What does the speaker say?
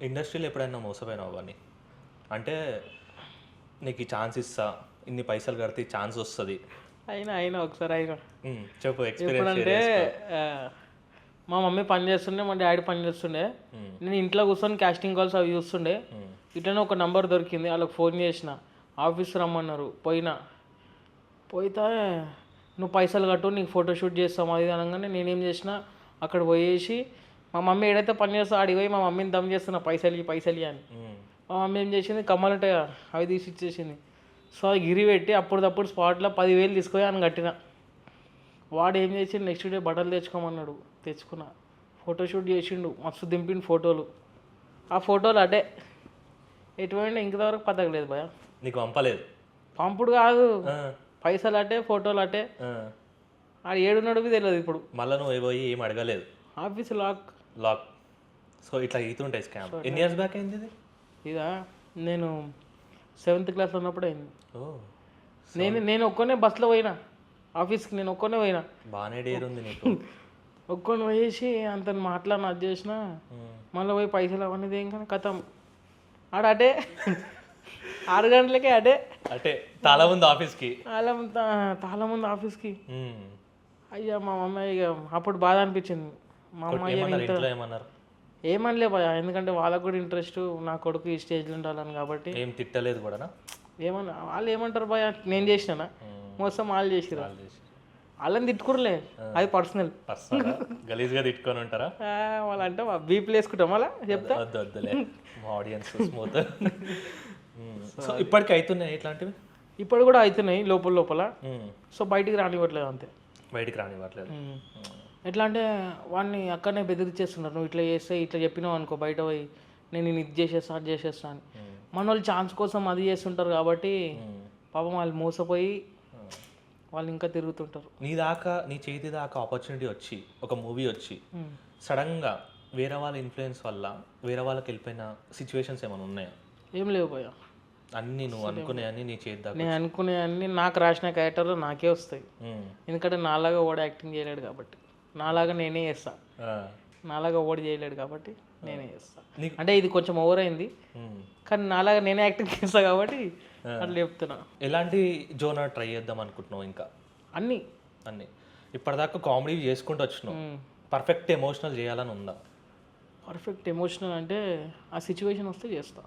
ఇండస్ట్రీలో ఎప్పుడైనా మోసపోయినావు అని అంటే నీకు ఈ ఛాన్స్ ఇస్తా, ఇన్ని పైసలు కడితే ఛాన్స్ వస్తుంది. అయినా ఒకసారి అయినా చెప్పు ఎక్స్పీరియన్స్. ఎప్పుడంటే మా మమ్మీ పని చేస్తుండే, మా డాడీ పని చేస్తుండే. నేను ఇంట్లో కూర్చొని కాస్టింగ్ కాల్స్ అవి చూస్తుండే. ఇట్లనే ఒక నంబర్ దొరికింది, వాళ్ళకి ఫోన్ చేసిన, ఆఫీస్ రమ్మన్నారు. పోయితే నువ్వు పైసలు కట్టు, నీకు ఫోటోషూట్ చేస్తాం అది అనగానే నేనేం చేసిన, అక్కడ పోయేసి మా మమ్మీ ఏడైతే పని చేస్తా ఆడికి పోయి మా మమ్మీని దమ్ చేస్తున్నా పైసలు అని. మా మమ్మీ ఏం చేసింది, కమ్మలు ఉంటాయి అవి తీసి ఇచ్చేసింది. సో అది గిరి పెట్టి అప్పుడప్పుడు స్పాట్లో 10,000 తీసుకొని అని కట్టిన. వాడు ఏం చేసిండు, నెక్స్ట్ డే బట్టలు తెచ్చుకోమన్నాడు. తెచ్చుకున్నా, ఫోటోషూట్ చేసిండు, మస్తు దింపిన ఫోటోలు. ఆ ఫోటోలు అటే ఎటువంటి ఇంతవరకు పతకలేదు భయ. నీకు పంపలేదు? పంపుడు కాదు, పైసలు అటే ఫోటోలు అటే. ఆడు ఏడున్నాడు తెలియదు ఇప్పుడు. మళ్ళీ నువ్వు పోయి ఏం అడగలేదు? Office lock. సో ఇట్లా అవుతుంటాయి స్కామ్. ఎన్ని ఇయర్స్ బ్యాక్ అయింది ఇది? ఇదా నేను 7th క్లాస్లో ఉన్నప్పుడు అయింది. నేను ఒక్కనే బస్సులో పోయినా ఆఫీస్కి, నేను ఒక్కనే పోయినా. బాగానే డేర్ ఉంది నీకు. ఒక్కొని పోయేసి అంత మాట్లాడిన అది చేసిన, మళ్ళీ పోయి పైసలు అవన్నీ ఏం కానీ కథం ఆడ అటే 6 గంటలకే అటే చాలా ముందు ఆఫీస్కి. చాలా ముందు ఆఫీస్కి. అయ్యా మా మమ్మీ ఇక అప్పుడు బాధ అనిపించింది. మా అమ్మాయి ఏమనలే భయ, ఎందుకంటే వాళ్ళకు కూడా ఇంట్రెస్ట్ నా కొడుకు ఈ స్టేజ్లో ఉండాలని. కాబట్టి ఏం తిట్టలేదు కూడా? ఏమన్నా వాళ్ళు ఏమంటారు భయ, నేను చేసినా మోసం వాళ్ళు చేసిరా, వాళ్ళని తిట్టుకురలే, అది పర్సనల్. గలీజ్గా తిట్టుకొని ఉంటారా వాళ్ళు? అంటే బీపీలు వేసుకుంటాం అలా చెప్తా. వద్దులే, మా ఆడియన్స్ స్మూత్. సో ఇప్పటికి అవుతున్నాయి ఇట్లాంటివి? ఇప్పుడు కూడా అవుతున్నాయి లోపల. సో బయటికి రానివ్వట్లేదు, అంతే. బయటికి రానివ్వట్లేదు. ఎట్లా అంటే వాడిని అక్కడనే బెదిరించేస్తున్నారు, నువ్వు ఇట్లా చేస్తే ఇట్లా చెప్పినావు అనుకో బయట పోయి, నేను ఇది చేసేస్తా అది చేసేస్తా అని. మన వాళ్ళు ఛాన్స్ కోసం అది చేస్తుంటారు కాబట్టి పాపం వాళ్ళు మోసపోయి వాళ్ళు ఇంకా తిరుగుతుంటారు. నీ చేతి దాకా ఆపర్చునిటీ వచ్చి, ఒక మూవీ వచ్చి సడన్గా వేరే వాళ్ళ ఇన్ఫ్లుయెన్స్ వల్ల వేరే వాళ్ళకి వెళ్ళిపోయిన సిచ్యువేషన్స్ ఏమైనా ఉన్నాయా? ఏం లేవు భయ. అన్నీ నువ్వు అనుకునే అన్నీ నీ చేతి దాకా? నేను అనుకునే అన్నీ నాకు రాసిన క్యారెక్టర్లు నాకే వస్తాయి. ఎందుకంటే నాలాగా ఓడి యాక్టింగ్ చేయలేడు కాబట్టి, నాలాగా నేనే చేస్తా. నాలాగా ఓడి చేయలేడు కాబట్టి నేనే చేస్తా. అంటే ఇది కొంచెం ఓవర్ అయింది, కానీ నాలాగా నేనే యాక్టింగ్ చేస్తా కాబట్టి అట్లా చెప్తున్నా. ఎలాంటి జోనర్ ట్రై చేద్దాం అనుకుంటున్నావు? ఇంకా అన్నీ ఇప్పటిదాకా కామెడీ చేసుకుంటూ వచ్చినావు, పర్ఫెక్ట్ ఎమోషనల్ చేయాలని ఉందా? పర్ఫెక్ట్ ఎమోషనల్ అంటే ఆ సిచ్యువేషన్ వస్తే చేస్తా.